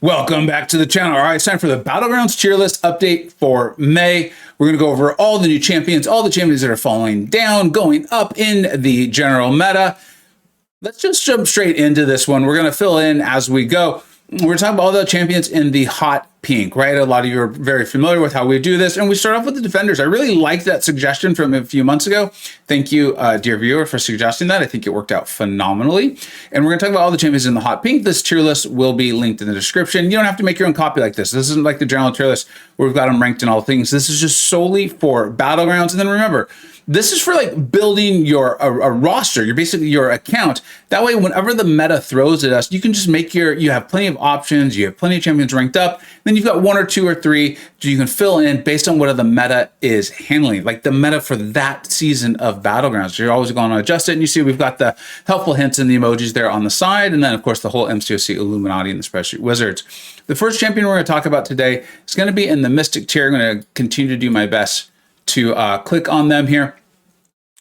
Welcome back to the channel. All right, it's time for the Battlegrounds tier list update for May. We're going to go over all the new champions, all the champions that are falling down, going up in the general meta. Let's just jump straight into this one. We're going to fill in as we go. We're talking about all the champions in the hot pink, right? A lot of you are very familiar with how we do this. And we start off with the defenders. I really liked that suggestion from a few months ago. Thank you, dear viewer, for suggesting that. I think it worked out phenomenally. And we're going to talk about all the champions in the hot pink. This tier list will be linked in the description. You don't have to make your own copy like this. This isn't like the general tier list where we've got them ranked in all things. This is just solely for Battlegrounds. And then remember, this is for like building your a roster, your account. That way, whenever the meta throws at us, you can just make you have plenty of options, you have plenty of champions ranked up, then you've got one or two or three you can fill in based on what the meta is handling, like the meta for that season of Battlegrounds. You're always going to adjust it, and you see we've got the helpful hints and the emojis there on the side, and then of course the whole MCoC Illuminati and the spreadsheet wizards. The first champion we're going to talk about today is going to be in the Mystic tier. I'm going to continue to do my best to click on them here,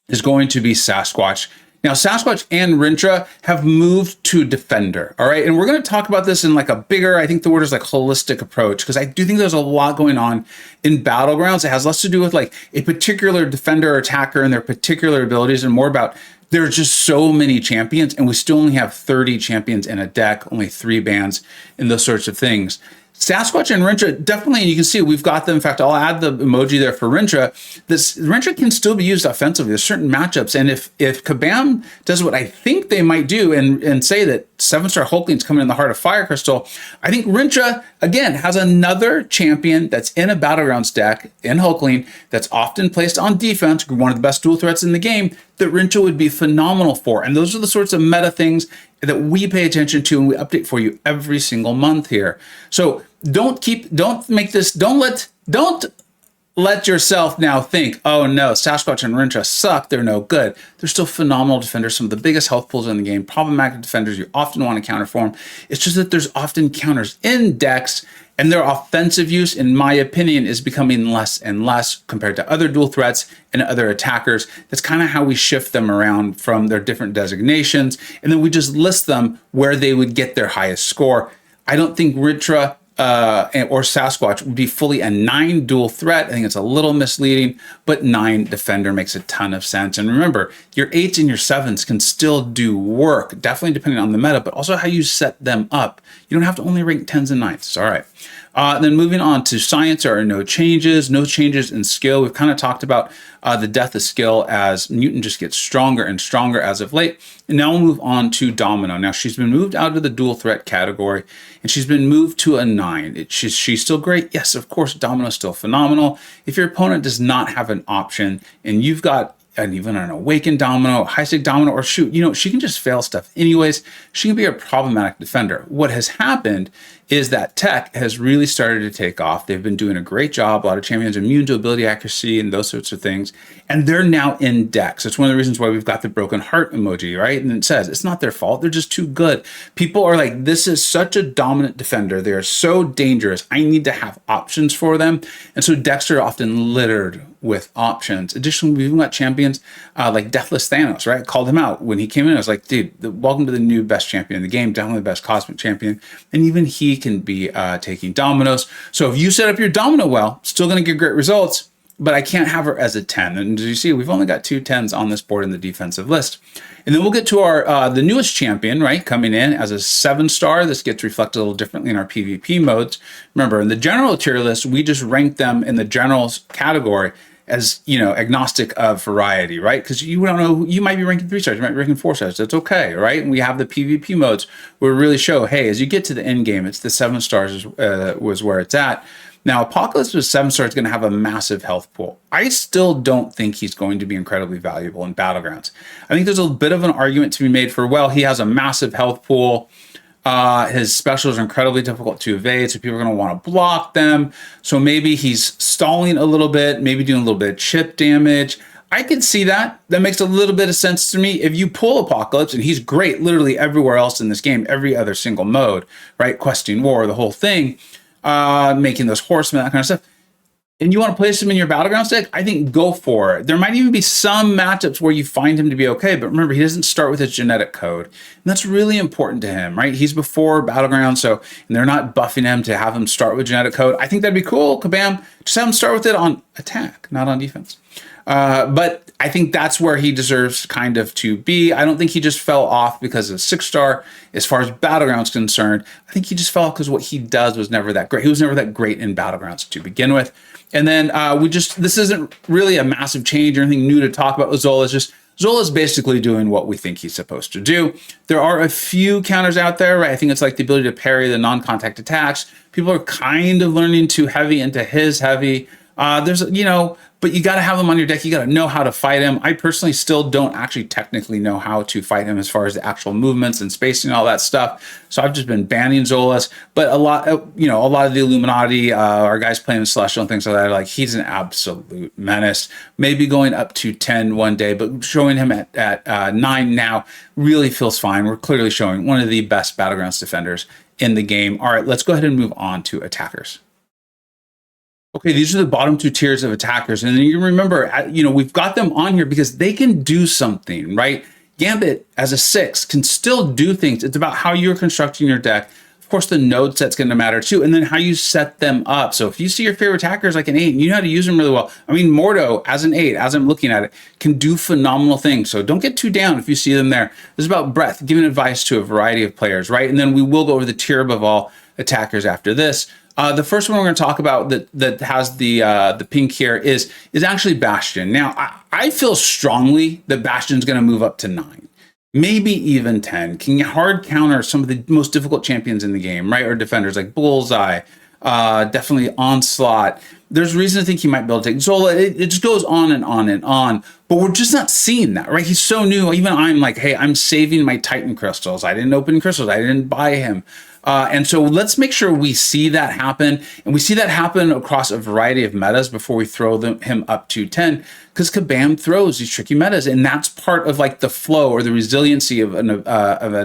is going to be Sasquatch. Now, Sasquatch and Rintra have moved to Defender, all right? And we're going to talk about this in like a bigger, I think the word is like holistic approach, because I do think there's a lot going on in Battlegrounds. It has less to do with like a particular defender or attacker and their particular abilities and more about there's just so many champions, and we still only have 30 champions in a deck, only 3 bans, and those sorts of things. Sasquatch and Rintra, definitely, and you can see we've got them. In fact, I'll add the emoji there for Rintra. This Rintra can still be used offensively. There's certain matchups, and if Kabam does what I think they might do and say that 7-star Hulkling's coming in the heart of Fire Crystal, I think Rintra, again, has another champion that's in a Battlegrounds deck in Hulkling that's often placed on defense, one of the best dual threats in the game, that Rintra would be phenomenal for. And those are the sorts of meta things that we pay attention to and we update for you every single month here. So don't let yourself now think, oh no, Sasquatch and Rintra suck, they're no good. They're still phenomenal defenders, some of the biggest health pools in the game, problematic defenders you often want to counter for them. It's just that there's often counters in decks, and their offensive use, in my opinion, is becoming less and less compared to other dual threats and other attackers. That's kind of how we shift them around from their different designations, and then we just list them where they would get their highest score. I don't think Rintra or Sasquatch would be fully a 9 dual threat. I think it's a little misleading, but 9 defender makes a ton of sense. And remember, your 8s and your 7s can still do work, definitely depending on the meta, but also how you set them up. You don't have to only rank 10s and 9s. All right. Then moving on to science, there are no changes in skill. We've kind of talked about the death of skill as Mutant just gets stronger and stronger as of late. And now we'll move on to Domino. Now she's been moved out of the dual threat category and she's been moved to a 9. She's still great. Yes, of course, Domino's still phenomenal. If your opponent does not have an option and you've got even an Awakened Domino, High Stake Domino, or shoot, she can just fail stuff anyways. She can be a problematic defender. What has happened is that tech has really started to take off. They've been doing a great job. A lot of champions immune to ability accuracy and those sorts of things. And they're now in decks. It's one of the reasons why we've got the broken heart emoji, right? And it says it's not their fault. They're just too good. People are like, this is such a dominant defender. They are so dangerous. I need to have options for them. And so decks are often littered with options. Additionally, we've even got champions like Deathless Thanos, right? Called him out when he came in. I was like, dude, welcome to the new best champion in the game, definitely the best cosmic champion. And even he can be taking dominoes. So if you set up your domino well, still going to get great results, but I can't have her as a 10. And as you see, we've only got 2 10s on this board in the defensive list. And then we'll get to our the newest champion, right? Coming in as a 7-star. This gets reflected a little differently in our PvP modes. Remember, in the general tier list, we just rank them in the generals category as, agnostic of variety, right? Because you don't know, you might be ranking 3 stars, you might be ranking 4 stars. That's okay, right? And we have the PvP modes where we really show, hey, as you get to the end game, it's the 7 stars was where it's at. Now, Apocalypse with 7 stars is going to have a massive health pool. I still don't think he's going to be incredibly valuable in Battlegrounds. I think there's a bit of an argument to be made for, well, he has a massive health pool. His specials are incredibly difficult to evade, so people are going to want to block them. So maybe he's stalling a little bit, maybe doing a little bit of chip damage. I can see that. That makes a little bit of sense to me. If you pull Apocalypse, and he's great literally everywhere else in this game, every other single mode, right? Questing War, the whole thing, making those horsemen, that kind of stuff. and you want to place him in your Battlegrounds deck, I think go for it. There might even be some matchups where you find him to be okay, but remember, he doesn't start with his genetic code. And that's really important to him, right? He's before Battlegrounds, so and they're not buffing him to have him start with genetic code. I think that'd be cool, kabam. Just have him start with it on attack, not on defense. But I think that's where he deserves kind of to be. I don't think he just fell off because of 6-star. As far as Battlegrounds concerned, I think he just fell off because what he does was never that great. He was never that great in Battlegrounds to begin with. And then this isn't really a massive change or anything new to talk about with Zola. It's just Zola's basically doing what we think he's supposed to do. There are a few counters out there, right? I think it's like the ability to parry the non-contact attacks. People are kind of learning to heavy into his heavy. But you got to have him on your deck. You got to know how to fight him. I personally still don't actually technically know how to fight him as far as the actual movements and spacing and all that stuff. So I've just been banning Zolas. But a lot of the Illuminati, our guys playing Celestial and things like that, are like, he's an absolute menace. Maybe going up to 10 one day, but showing him at 9 now really feels fine. We're clearly showing one of the best Battlegrounds defenders in the game. All right, let's go ahead and move on to attackers. Okay, these are the bottom 2 tiers of attackers. And then you remember, we've got them on here because they can do something, right? Gambit, as a 6, can still do things. It's about how you're constructing your deck. Of course, the node set's going to matter too, and then how you set them up. So if you see your favorite attackers like an 8, and you know how to use them really well. I mean, Mordo, as an 8, as I'm looking at it, can do phenomenal things. So don't get too down if you see them there. This is about breadth, giving advice to a variety of players, right? And then we will go over the tier above all attackers after this. The first one we're going to talk about that has the pink here is actually Bastion. Now, I feel strongly that Bastion's going to move up to 9, maybe even 10. Can hard counter some of the most difficult champions in the game, right? Or defenders like Bullseye, definitely Onslaught. There's reason to think he might be able to take Zola. It just goes on and on and on. But we're just not seeing that, right? He's so new. Even I'm like, hey, I'm saving my Titan crystals. I didn't open crystals. I didn't buy him. And so let's make sure we see that happen. And we see that happen across a variety of metas before we throw him up to 10. Because Kabam throws these tricky metas. And that's part of like the flow or the resiliency of an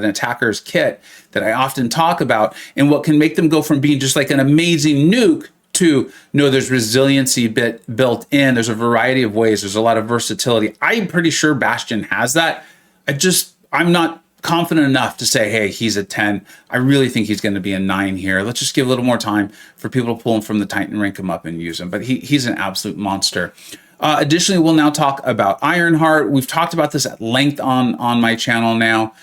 attacker's kit that I often talk about. And what can make them go from being just like an amazing nuke to, no, there's resiliency built in. There's a variety of ways. There's a lot of versatility. I'm pretty sure Bastion has that. I'm not confident enough to say, hey, he's a 10. I really think he's going to be a 9 here. Let's just give a little more time for people to pull him from the Titan, rank him up, and use him. But he's an absolute monster. Additionally, we'll now talk about Ironheart. We've talked about this at length on my channel now.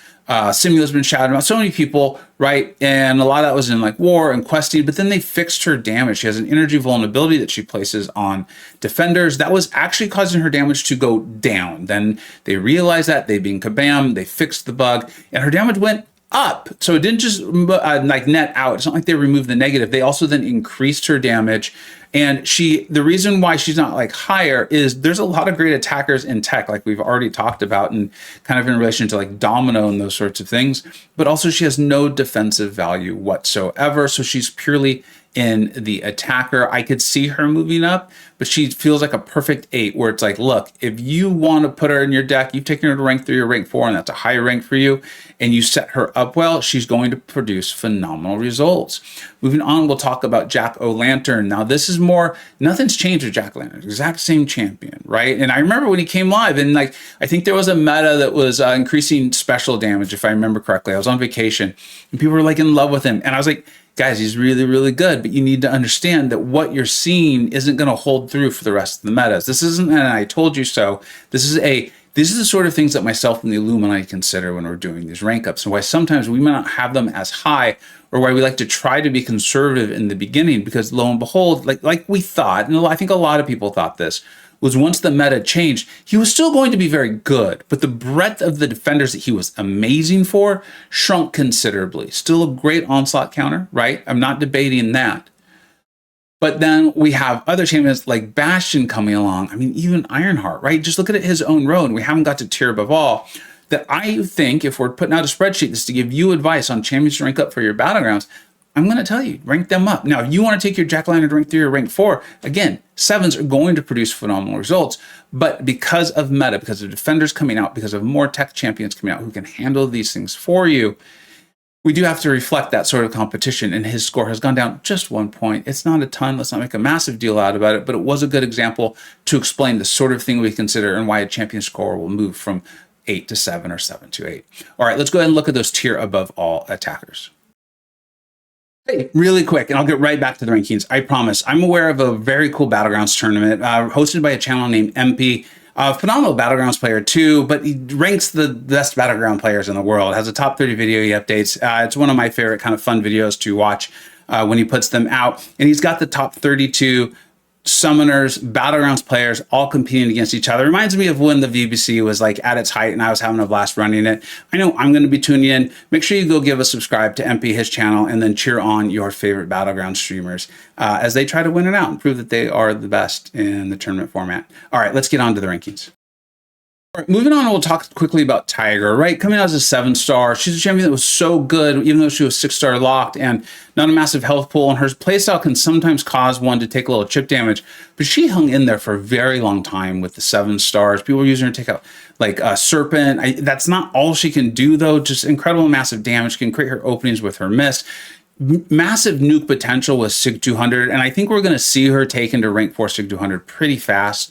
Simula's been shouted about, so many people, right? And a lot of that was in like war and questing, but then they fixed her damage. She has an energy vulnerability that she places on defenders. That was actually causing her damage to go down. Then they realized that, they being Kabam, they fixed the bug, and her damage went up. So it didn't just like net out. It's not like they removed the negative. They also then increased her damage. And the reason why she's not like higher is there's a lot of great attackers in tech, like we've already talked about, and kind of in relation to like Domino and those sorts of things. But also she has no defensive value whatsoever. So she's purely in the attacker. I could see her moving up, but she feels like a perfect 8 where it's like, look, if you want to put her in your deck, you've taken her to rank 3 or rank 4, and that's a high rank for you, and you set her up well, she's going to produce phenomenal results. Moving on, we'll talk about Jack-O-Lantern. Now, this is more, nothing's changed with Jack-O-Lantern, exact same champion, right? And I remember when he came live, and like, I think there was a meta that was increasing special damage, if I remember correctly. I was on vacation, and people were like in love with him, and I was like, guys, he's really, really good, but you need to understand that what you're seeing isn't going to hold through for the rest of the metas. This isn't an I told you so. This is the sort of things that myself and the Illuminati consider when we're doing these rank ups, and why sometimes we may not have them as high, or why we like to try to be conservative in the beginning, because lo and behold, like we thought, and I think a lot of people thought this, was once the meta changed, he was still going to be very good, but the breadth of the defenders that he was amazing for shrunk considerably. Still a great onslaught counter, right? I'm not debating that. But then we have other champions like Bastion coming along. I mean, even Ironheart, right? Just look at it his own road. We haven't got to tier above all. That I think if we're putting out a spreadsheet, this is to give you advice on champions to rank up for your Battlegrounds, I'm going to tell you, rank them up. Now, if you want to take your Jack-O-Lantern to rank 3 or rank 4, again, 7s are going to produce phenomenal results. But because of meta, because of defenders coming out, because of more tech champions coming out who can handle these things for you, we do have to reflect that sort of competition, and his score has gone down just 1 point. It's not a ton. Let's not make a massive deal out about it, but it was a good example to explain the sort of thing we consider and why a champion score will move from 8 to 7 or 7 to 8. All right, let's go ahead and look at those tier above all attackers. Hey, really quick, and I'll get right back to the rankings. I promise. I'm aware of a very cool Battlegrounds tournament hosted by a channel named MP. Phenomenal Battlegrounds player too, but he ranks the best Battleground players in the world. Has a top 30 video he updates. It's one of my favorite kind of fun videos to watch when he puts them out. And he's got the top 32 summoners, Battlegrounds players, all competing against each other. Reminds me of when the VBC was like at its height and I was having a blast running it. I know I'm going to be tuning in. Make sure you go give a subscribe to MP, his channel, and then cheer on your favorite Battleground streamers as they try to win it out and prove that they are the best in the tournament format. All right, let's get on to the rankings. All right, moving on, we'll talk quickly about Tiger, right? Coming out as a 7-star. She's a champion that was so good, even though she was 6-star locked and not a massive health pool. And her playstyle can sometimes cause one to take a little chip damage, but she hung in there for a very long time with the 7 stars. People were using her to take out like a Serpent. That's not all she can do, though. Just incredible, massive damage. Can create her openings with her mist. Massive nuke potential with Sig 200. And I think we're going to see her taken to rank 4 Sig 200 pretty fast.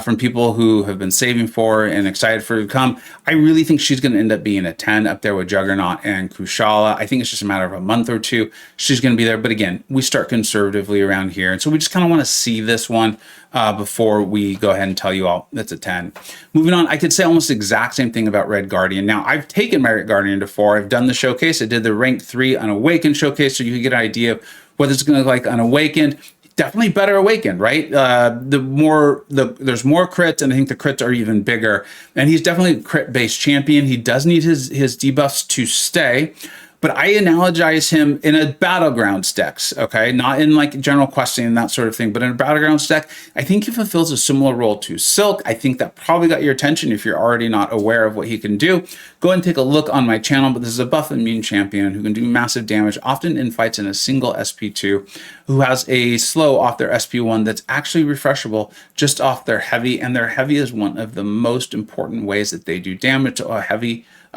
From people who have been saving for her and excited for her to come. I really think she's going to end up being a 10 up there with Juggernaut and Kushala. I think it's just a matter of a month or two. She's going to be there. But again, we start conservatively around here. And so we just kind of want to see this one before we go ahead and tell you all that's a 10. Moving on, I could say almost the exact same thing about Red Guardian. Now, I've taken my Red Guardian to 4. I've done the showcase. I did the rank 3 Unawakened showcase so you could get an idea of what it's going to look like Unawakened. Definitely better Awakened, right? There's more crits, and I think the crits are even bigger. And he's definitely a crit-based champion. He does need his debuffs to stay, but I analogize him in a Battlegrounds decks, okay? Not in like general questing and that sort of thing, but in a Battlegrounds deck, I think he fulfills a similar role to Silk. I think that probably got your attention if you're already not aware of what he can do. Go ahead and take a look on my channel, but this is a buff immune champion who can do massive damage, often in fights in a single SP2, who has a slow off their SP1 that's actually refreshable just off their heavy, and their heavy is one of the most important ways that they do damage.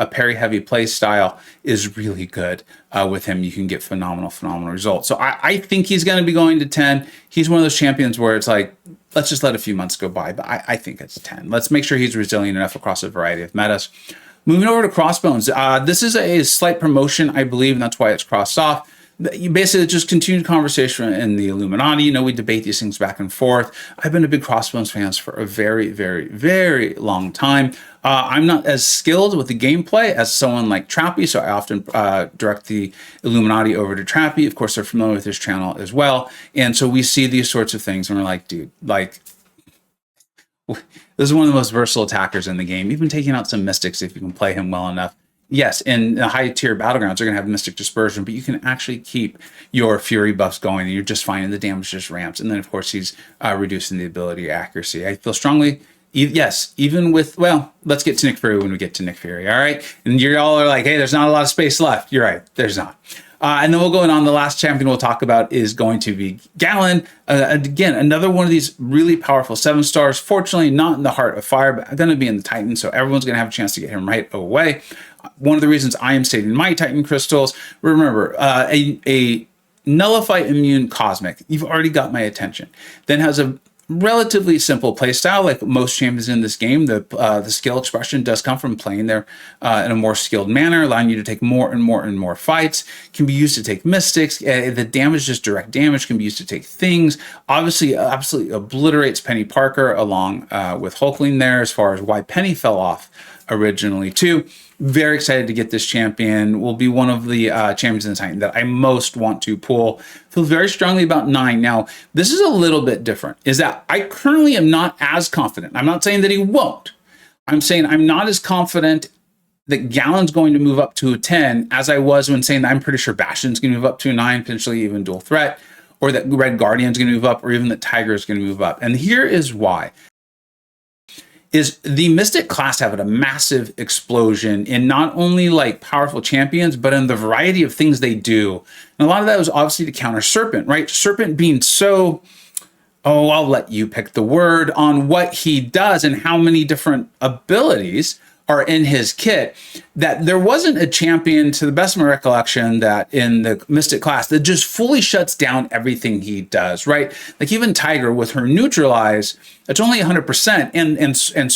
A parry heavy play style is really good with him. You can get phenomenal results. So I think he's going to be going to 10. He's one of those champions where it's like, let's just let a few months go by, but I think it's 10. Let's make sure he's resilient enough across a variety of metas. Moving over to Crossbones. This is a slight promotion, I believe, and that's why it's crossed off. You basically just continued conversation in the Illuminati. You know, we debate these things back and forth. I've been a big Crossbones fan for a very, very, very long time. I'm not as skilled with the gameplay as someone like Trappy, so I often direct the Illuminati over to Trappy. Of course, they're familiar with his channel as well. And so we see these sorts of things, and we're like, dude, like, this is one of the most versatile attackers in the game. Even taking out some Mystics if you can play him well enough. Yes, in the high tier Battlegrounds, they're going to have Mystic Dispersion, but you can actually keep your Fury buffs going, and you're just fine, and the damage just ramps. And then, of course, he's reducing the ability accuracy. I feel strongly, yes, even with, well, let's get to Nick Fury when we get to Nick Fury, all right? And you all are like, hey, there's not a lot of space left. You're right, there's not. And then we'll go on. The last champion we'll talk about is going to be Galen. Again, another one of these really powerful 7 stars. Fortunately, not in the Heart of Fire, but going to be in the Titan, so everyone's going to have a chance to get him right away. One of the reasons I am saving my Titan crystals, remember, a Nullify Immune Cosmic, you've already got my attention, then has a relatively simple play style, like most champions in this game. The skill expression does come from playing there in a more skilled manner, allowing you to take more and more fights. Can be used to take Mystics. The damage, just direct damage, can be used to take things. Obviously, absolutely obliterates Penny Parker along with Hulkling there, as far as why Penny fell off originally too. Very excited to get this champion. Will be one of the champions in the Titan that I most want to pull. Feel very strongly about 9. Now, this is a little bit different, is that I currently am not as confident. I'm not saying that he won't. I'm saying I'm not as confident that Galen's going to move up to a 10 as I was when saying that I'm pretty sure Bastion's going to move up to a 9, potentially even dual threat, or that Red Guardian's going to move up, or even that Tiger's going to move up. And here is why. Is the Mystic class having a massive explosion in not only like powerful champions, but in the variety of things they do. And a lot of that was obviously to counter Serpent, right? Serpent being so, I'll let you pick the word on what he does and how many different abilities are in his kit, that there wasn't a champion, to the best of my recollection, that in the Mystic class that just fully shuts down everything he does, right? Like even Tiger with her neutralize, it's only 100%, and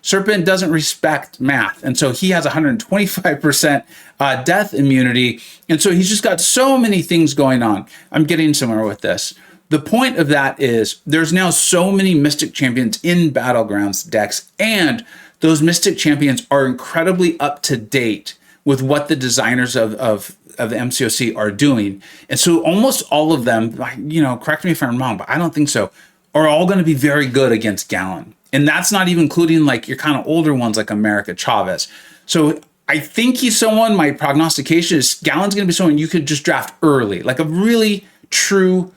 Serpent doesn't respect math, and so he has 125% death immunity, and so he's just got so many things going on. I'm getting somewhere with this. The point of that is there's now so many Mystic champions in Battlegrounds decks, and those Mystic champions are incredibly up to date with what the designers of the MCoC are doing. And so almost all of them, correct me if I'm wrong, but I don't think so, are all going to be very good against Gallon. And that's not even including like your kind of older ones like America Chavez. So I think he's someone, my prognostication is Gallon's going to be someone you could just draft early, like a really true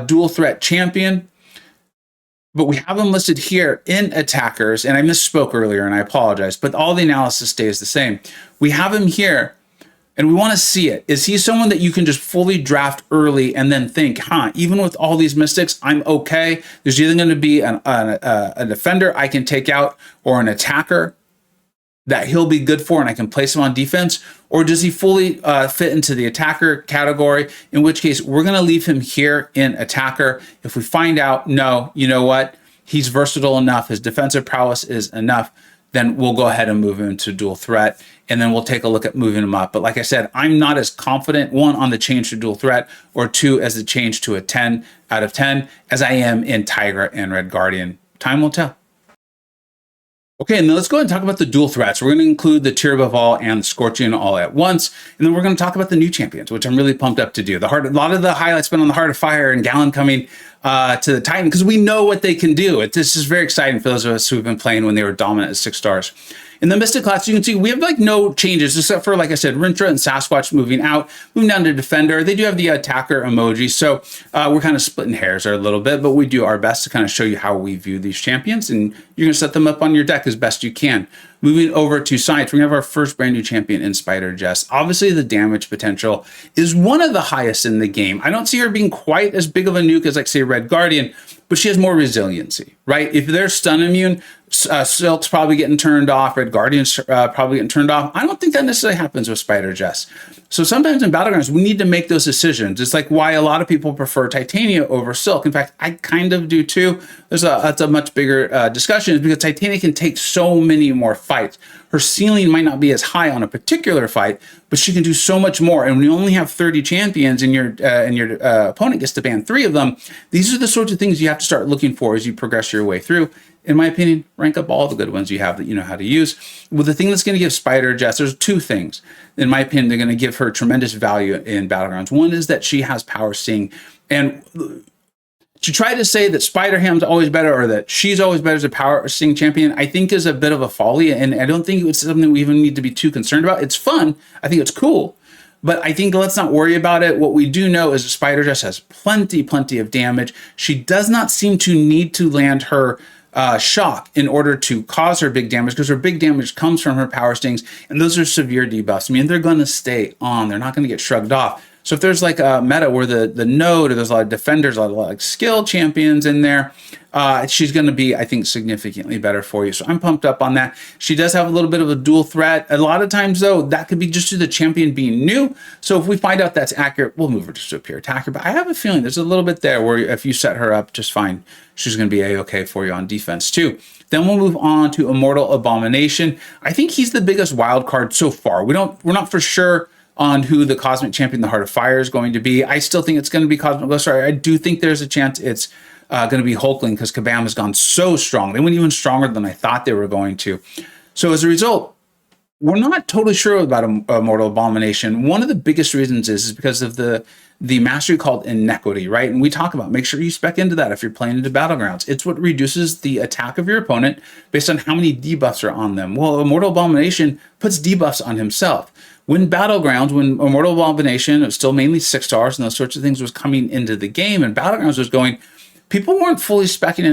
dual threat champion. But we have him listed here in attackers, and I misspoke earlier, and I apologize, but all the analysis stays the same. We have him here, and we want to see it. Is he someone that you can just fully draft early and then think, even with all these Mystics, I'm okay? There's either going to be a defender I can take out or an attacker that he'll be good for and I can place him on defense? Or does he fully fit into the attacker category? In which case, we're going to leave him here in attacker. If we find out, no, you know what? He's versatile enough. His defensive prowess is enough. Then we'll go ahead and move him to dual threat. And then we'll take a look at moving him up. But like I said, I'm not as confident, one, on the change to dual threat, or two, as the change to a 10 out of 10, as I am in Tigra and Red Guardian. Time will tell. Okay, and then let's go ahead and talk about the dual threats. We're going to include the Tier Above All and the Scorching all at once, and then we're going to talk about the new champions, which I'm really pumped up to do. A lot of the highlights been on the Heart of Fire and Gallon coming to the Titan, because we know what they can do. This is very exciting for those of us who've been playing when they were dominant at 6 stars. In the Mystic class, you can see we have like no changes except for, like I said, Rintra and Sasquatch moving out, moving down to Defender. They do have the attacker emoji, so we're kind of splitting hairs there a little bit, but we do our best to kind of show you how we view these champions, and you're going to set them up on your deck as best you can. Moving over to science, we're going to have our first brand new champion in Spider Jess. Obviously, the damage potential is one of the highest in the game. I don't see her being quite as big of a nuke as, like, say, Red Guardian, but she has more resiliency, right? If they're stun immune, Silk's probably getting turned off, Red Guardian's probably getting turned off. I don't think that necessarily happens with Spider Jess. So sometimes in Battlegrounds, we need to make those decisions. It's like why a lot of people prefer Titania over Silk. In fact, I kind of do too. That's a much bigger discussion, is because Titania can take so many more fights. Her ceiling might not be as high on a particular fight, but she can do so much more. And when you only have 30 champions and your opponent gets to ban 3 of them, these are the sorts of things you have to start looking for as you progress your way through. In my opinion, rank up all the good ones you have that you know how to use. Well, the thing that's going to give Spider Jess, there's 2 things. In my opinion, they're going to give her tremendous value in Battlegrounds. One is that she has power sting. And to try to say that Spider Ham's always better or that she's always better as a power sting champion, I think is a bit of a folly. And I don't think it's something we even need to be too concerned about. It's fun. I think it's cool. But I think let's not worry about it. What we do know is that Spider Jess has plenty of damage. She does not seem to need to land her shock in order to cause her big damage, because her big damage comes from her power stings, and those are severe debuffs. I mean, they're going to stay on. They're not going to get shrugged off. So if there's like a meta where the node, or there's a lot of defenders, a lot of like skill champions in there, she's going to be, I think, significantly better for you. So I'm pumped up on that. She does have a little bit of a dual threat. A lot of times, though, that could be just to the champion being new. So if we find out that's accurate, we'll move her to a pure attacker. But I have a feeling there's a little bit there where if you set her up just fine, she's going to be A-okay for you on defense too. Then we'll move on to Immortal Abomination. I think he's the biggest wild card so far. We're not for sure on who the Cosmic Champion, the Heart of Fire, is going to be. I still think it's going to be Cosmic Ghost Rider. I do think there's a chance it's going to be Hulkling, because Kabam has gone so strong. They went even stronger than I thought they were going to. So as a result, we're not totally sure about Immortal Abomination. One of the biggest reasons is because of the mastery called Inequity, right? And we talk about, make sure you spec into that if you're playing into Battlegrounds. It's what reduces the attack of your opponent based on how many debuffs are on them. Well, Immortal Abomination puts debuffs on himself. When Battlegrounds, when Immortal Abomination, it was still mainly 6 stars and those sorts of things, was coming into the game, and Battlegrounds was going, people weren't fully speccing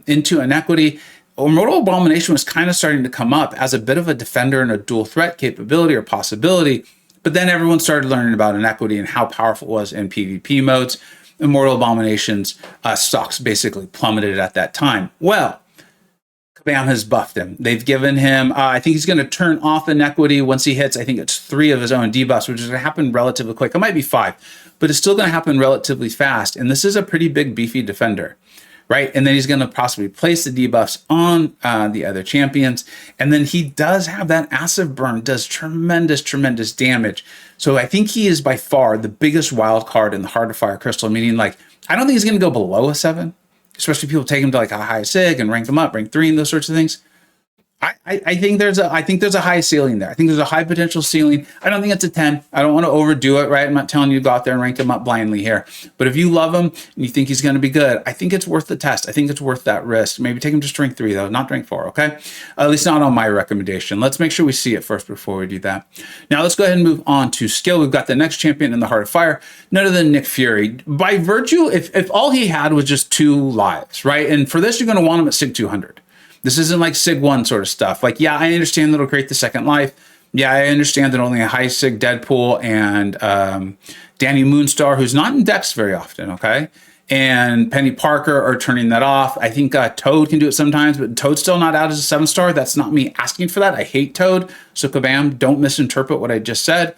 into Inequity. Immortal Abomination was kind of starting to come up as a bit of a defender and a dual threat capability or possibility, but then everyone started learning about Inequity and how powerful it was in PvP modes. Immortal Abomination's stocks basically plummeted at that time. Well, Bam has buffed him. They've given him, I think he's going to turn off inequity once he hits, I think it's 3 of his own debuffs, which is going to happen relatively quick. It might be 5, but it's still going to happen relatively fast. And this is a pretty big, beefy defender, right? And then he's going to possibly place the debuffs on the other champions. And then he does have that acid burn, does tremendous, tremendous damage. So I think he is by far the biggest wild card in the Heart of Fire Crystal, meaning like, I don't think he's going to go below a 7. Especially people take him to like a high sig and rank him up, rank 3 and those sorts of things. I think there's a high ceiling there. I think there's a high potential ceiling. I don't think it's a 10. I don't want to overdo it, right? I'm not telling you to go out there and rank him up blindly here. But if you love him and you think he's going to be good, I think it's worth the test. I think it's worth that risk. Maybe take him to rank 3 though, not rank 4, okay? At least not on my recommendation. Let's make sure we see it first before we do that. Now let's go ahead and move on to skill. We've got the next champion in the Heart of Fire, none other than Nick Fury. By virtue, if all he had was just 2 lives, right? And for this, you're going to want him at Sig 200. This isn't like Sig 1 sort of stuff. Like, yeah, I understand that it'll create the second life. Yeah, I understand that only a high Sig Deadpool and Danny Moonstar, who's not in Dex very often, okay? And Penny Parker are turning that off. I think Toad can do it sometimes, but Toad's still not out as a 7-star. That's not me asking for that. I hate Toad. So kabam, don't misinterpret what I just said.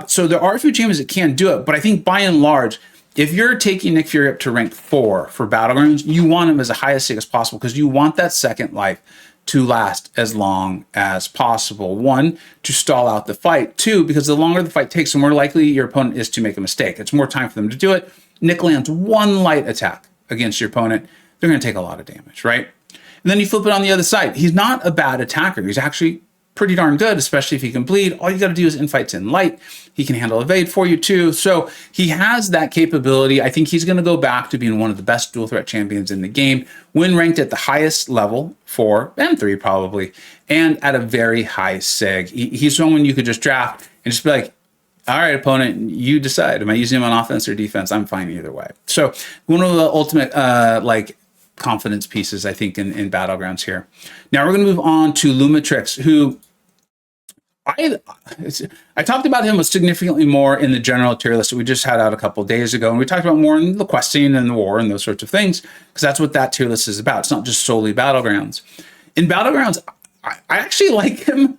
So there are a few champions that can do it, but I think by and large, if you're taking Nick Fury up to rank 4 for Battlegrounds, you want him as a high Sig as possible because you want that second life to last as long as possible. 1, to stall out the fight. 2, because the longer the fight takes, the more likely your opponent is to make a mistake. It's more time for them to do it. Nick lands 1 light attack against your opponent. They're going to take a lot of damage, right? And then you flip it on the other side. He's not a bad attacker. He's actually pretty darn good, especially if he can bleed. All you got to do is infights in light. He can handle evade for you too. So he has that capability. I think he's going to go back to being one of the best dual threat champions in the game when ranked at the highest level, 4 and 3 probably, and at a very high Sig. He's someone you could just draft and just be like, all right, opponent, you decide. Am I using him on offense or defense? I'm fine either way. So one of the ultimate like confidence pieces, I think, in Battlegrounds here. Now we're going to move on to Lumatrix, who I talked about him significantly more in the general tier list that we just had out a couple days ago. And we talked about more in the questing and the war and those sorts of things, because that's what that tier list is about. It's not just solely Battlegrounds. In Battlegrounds, I actually like him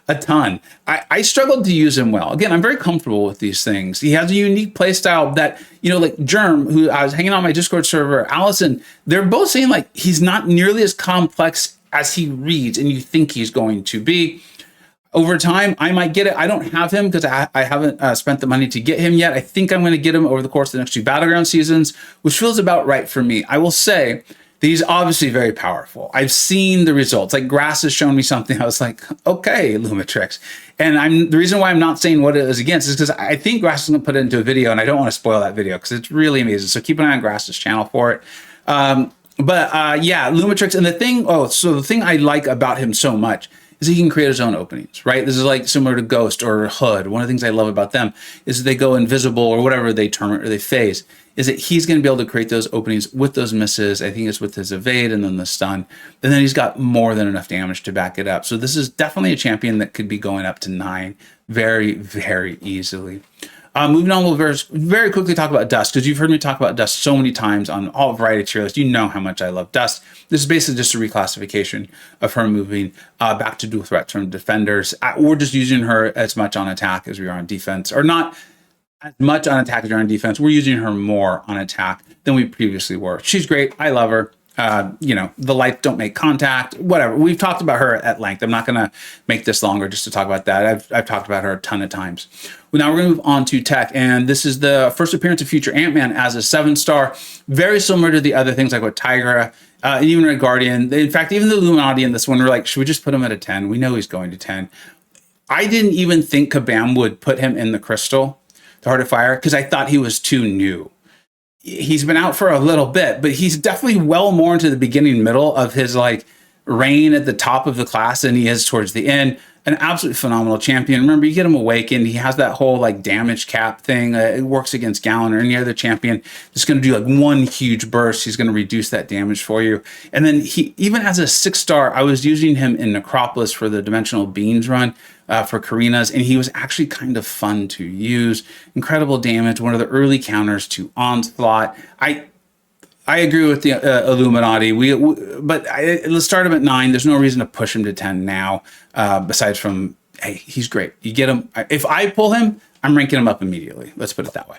a ton. I struggled to use him well. Again, I'm very comfortable with these things. He has a unique playstyle that, you know, like Germ, who I was hanging on my Discord server, Allison, they're both saying like he's not nearly as complex as he reads and you think he's going to be. Over time, I might get it. I don't have him because I haven't spent the money to get him yet. I think I'm going to get him over the course of the next 2 Battleground seasons, which feels about right for me. I will say that he's obviously very powerful. I've seen the results. Like Grass has shown me something. I was like, okay, Lumatrix. And the reason why I'm not saying what it is against is because I think Grass is going to put it into a video, and I don't want to spoil that video because it's really amazing. So keep an eye on Grass's channel for it. Yeah, Lumatrix. And the thing I like about him so much is he can create his own openings, right? This is like similar to Ghost or Hood. One of the things I love about them is they go invisible or whatever they term it or they phase, is that he's going to be able to create those openings with those misses. I think it's with his evade and then the stun. And then he's got more than enough damage to back it up. So this is definitely a champion that could be going up to 9 very, very easily. Moving on, we'll very quickly talk about Dust, because you've heard me talk about Dust so many times on all variety tier lists. You know how much I love Dust. This is basically just a reclassification of her moving back to dual threat from defenders. We're just using her as much on attack as we are on defense, or not as much on attack as we are on defense. We're using her more on attack than we previously were. She's great. I love her. You know, the lights don't make contact, whatever. We've talked about her at length. I'm not going to make this longer just to talk about that. I've talked about her a ton of times. Well, now we're going to move on to tech, and this is the first appearance of Future Ant-Man as a 7-star, very similar to the other things like with Tigra, and even Red Guardian. In fact, even the Illuminati in this one, we're like, should we just put him at a 10? We know he's going to 10. I didn't even think Kabam would put him in the Crystal, the Heart of Fire, because I thought he was too new. He's been out for a little bit, but he's definitely well more into the beginning middle of his like reign at the top of the class than he is towards the end. An absolutely phenomenal champion. Remember, you get him awakened. He has that whole like damage cap thing. It works against Gallon or any other champion. It's going to do like one huge burst. He's going to reduce that damage for you. And then he, even as a 6-star, I was using him in Necropolis for the Dimensional Beings run for Karina's, and he was actually kind of fun to use. Incredible damage. One of the early counters to Onslaught. I agree with the Illuminati. Let's start him at 9. There's no reason to push him to 10 now. Besides from, hey, he's great. You get him. If I pull him, I'm ranking him up immediately. Let's put it that way.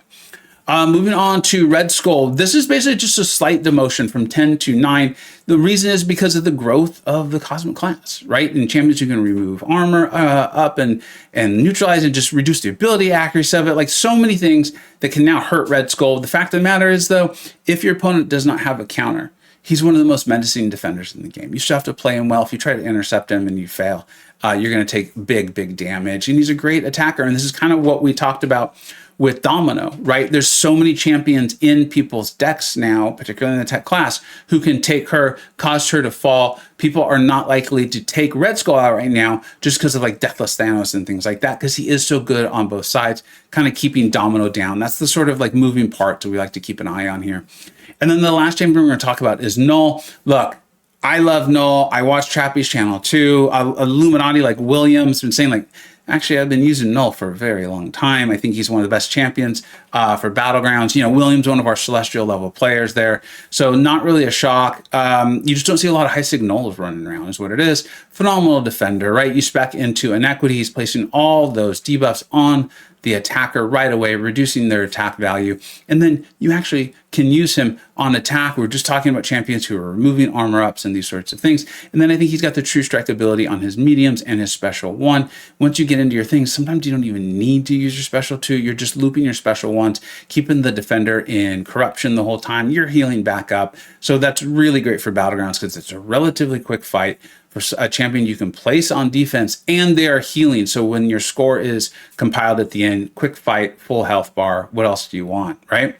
Moving on to Red Skull. This is basically just a slight demotion from 10 to 9. The reason is because of the growth of the Cosmic class, right? In champions, you can remove armor up and neutralize and just reduce the ability accuracy of it. Like so many things that can now hurt Red Skull. The fact of the matter is, though, if your opponent does not have a counter, he's one of the most menacing defenders in the game. You still have to play him well. If you try to intercept him and you fail, you're going to take big damage. And he's a great attacker. And this is kind of what we talked about with Domino, right? There's so many champions in people's decks now, particularly in the tech class, who can take her, cause her to fall. People are not likely to take Red Skull out right now just because of like Deathless Thanos and things like that, because he is so good on both sides, kind of keeping Domino down. That's the sort of like moving part that we like to keep an eye on here. And then the last champion we're going to talk about is Null. Look, I love Null. I watch Trappy's channel too. Illuminati like Williams been saying like, actually, I've been using Null for a very long time. I think he's one of the best champions for Battlegrounds. You know, Williams, one of our Celestial level players there. So not really a shock. You just don't see a lot of high signals running around is what it is. Phenomenal defender, right? You spec into Inequities, placing all those debuffs on the attacker right away, reducing their attack value. And then you actually can use him on attack. We're just talking about champions who are removing armor ups and these sorts of things. And then I think he's got the true strike ability on his mediums and his special 1. Once you get into your things, sometimes you don't even need to use your special 2. You're just looping your special 1s, keeping the defender in corruption the whole time. You're healing back up. So that's really great for Battlegrounds because it's a relatively quick fight for a champion you can place on defense, and they are healing. So when your score is compiled at the end, quick fight, full health bar, what else do you want, right?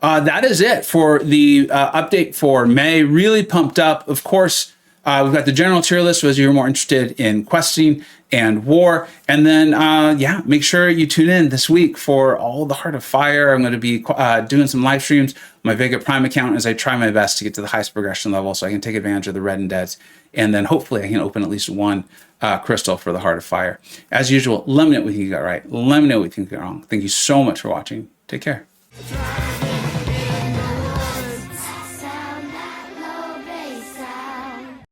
That is it for the update for May. Really pumped up. Of course, we've got the general tier list as you're more interested in questing and war. And then, yeah, make sure you tune in this week for all the Heart of Fire. I'm going to be doing some live streams on my Vega Prime account as I try my best to get to the highest progression level so I can take advantage of the red and deads. And then hopefully I can open at least one crystal for the Heart of Fire. As usual, let me know what you think you got right. Let me know what you think you got wrong. Thank you so much for watching. Take care.